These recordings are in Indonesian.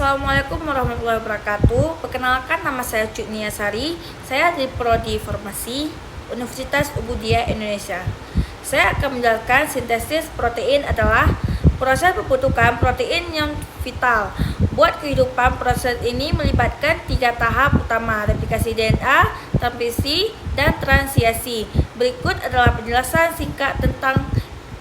Assalamualaikum warahmatullahi wabarakatuh. Perkenalkan, nama saya Cut Niasari. Saya dari Prodi Farmasi Universitas Ubudiyah Indonesia. Saya akan menjelaskan sintesis protein adalah proses pembentukan protein yang vital buat kehidupan. Proses ini melibatkan 3 tahap utama: replikasi DNA, transkripsi, dan translasi. Berikut adalah penjelasan singkat tentang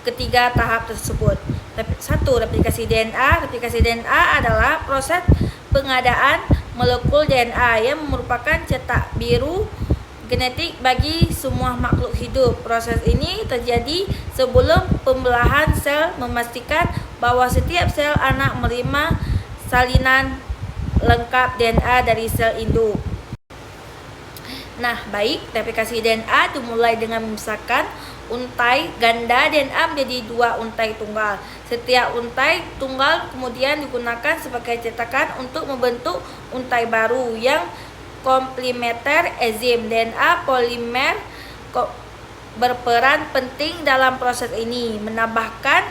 ketiga tahap tersebut. 1. Replikasi DNA. Replikasi DNA adalah proses pengadaan molekul DNA yang merupakan cetak biru genetik bagi semua makhluk hidup. Proses ini terjadi sebelum pembelahan sel, memastikan bahwa setiap sel anak menerima salinan lengkap DNA dari sel induk. Replikasi DNA dimulai dengan memisahkan untai ganda DNA menjadi 2 untai tunggal. Setiap untai tunggal kemudian digunakan sebagai cetakan untuk membentuk untai baru yang komplementer. Enzim DNA polimer berperan penting dalam proses ini, menambahkan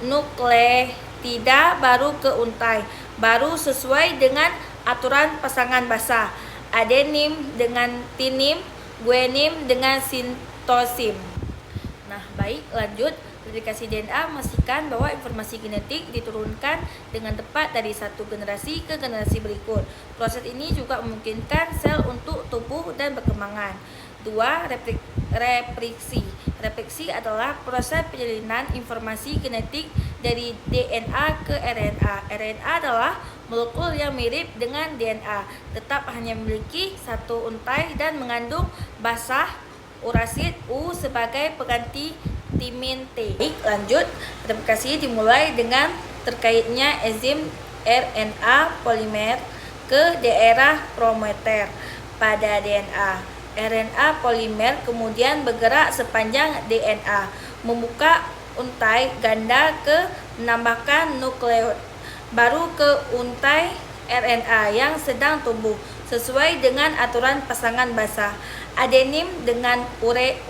nukleotida baru ke untai baru sesuai dengan aturan pasangan basa, adenin dengan timin, guanin dengan sitosin. Lanjut. Replikasi DNA memastikan bahwa informasi genetik diturunkan dengan tepat dari satu generasi ke generasi berikut. Proses ini juga memungkinkan sel untuk tumbuh dan berkembang. 2. Repliksi. Repliksi adalah proses penyalinan informasi genetik dari DNA ke RNA. RNA adalah molekul yang mirip dengan DNA, tetap hanya memiliki satu untai dan mengandung basa urasid U sebagai pengganti timin T. Lanjut. Replikasi dimulai dengan terkaitnya enzim RNA polimer ke daerah promoter pada DNA. RNA polimer kemudian bergerak sepanjang DNA, membuka untai ganda ke menambahkan nukleot baru ke untai RNA yang sedang tumbuh sesuai dengan aturan pasangan basa, adenin dengan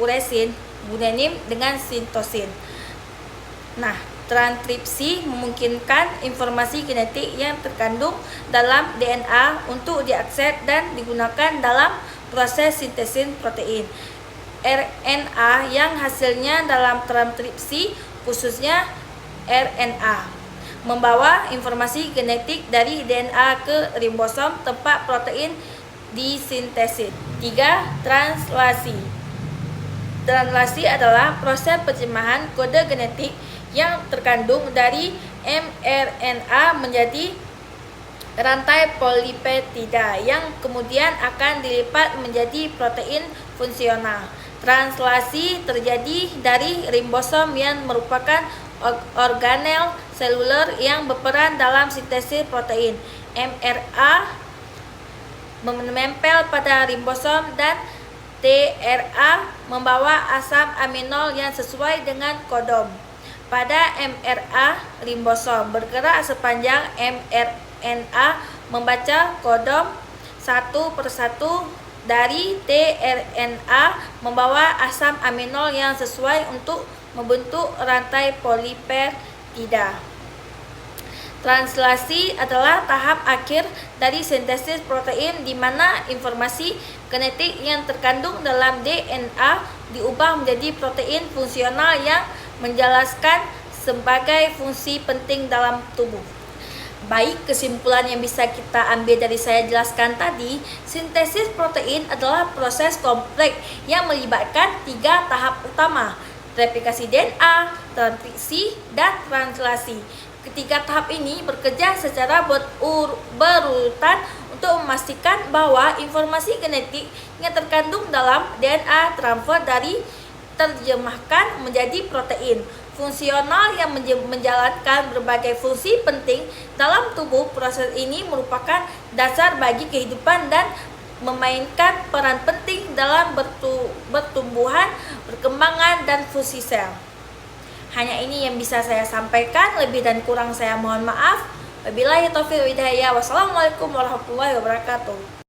uresin, guanin dengan sitosin. Transkripsi memungkinkan informasi genetik yang terkandung dalam DNA untuk diakses dan digunakan dalam proses sintesis protein. RNA yang hasilnya dalam transkripsi, khususnya RNA, membawa informasi genetik dari DNA ke ribosom tempat protein disintesis. 3. Translasi. Translasi adalah proses penerjemahan kode genetik yang terkandung dari mRNA menjadi rantai polipeptida yang kemudian akan dilipat menjadi protein fungsional. Translasi terjadi dari ribosom yang merupakan organel seluler yang berperan dalam sintesis protein. mRNA menempel pada ribosom dan tRNA membawa asam amino yang sesuai dengan kodon. Pada mRNA, ribosom bergerak sepanjang mRNA membaca kodon satu persatu dari tRNA membawa asam amino yang sesuai untuk membentuk rantai polipeptida. Translasi adalah tahap akhir dari sintesis protein di mana informasi genetik yang terkandung dalam DNA diubah menjadi protein fungsional yang menjelaskan sebagai fungsi penting dalam tubuh. Kesimpulan yang bisa kita ambil dari saya jelaskan tadi, sintesis protein adalah proses kompleks yang melibatkan 3 tahap utama: replikasi DNA, transkripsi, dan translasi. Ketiga tahap ini bekerja secara berurutan untuk memastikan bahwa informasi genetik yang terkandung dalam DNA transfer dari terjemahkan menjadi protein fungsional yang menjalankan berbagai fungsi penting dalam tubuh. Proses ini merupakan dasar bagi kehidupan dan memainkan peran penting dalam pertumbuhan, perkembangan, dan fungsi sel. Hanya ini yang bisa saya sampaikan, lebih dan kurang saya mohon maaf. Wabillahi taufiq wal hidayah. Wassalamualaikum warahmatullahi wabarakatuh.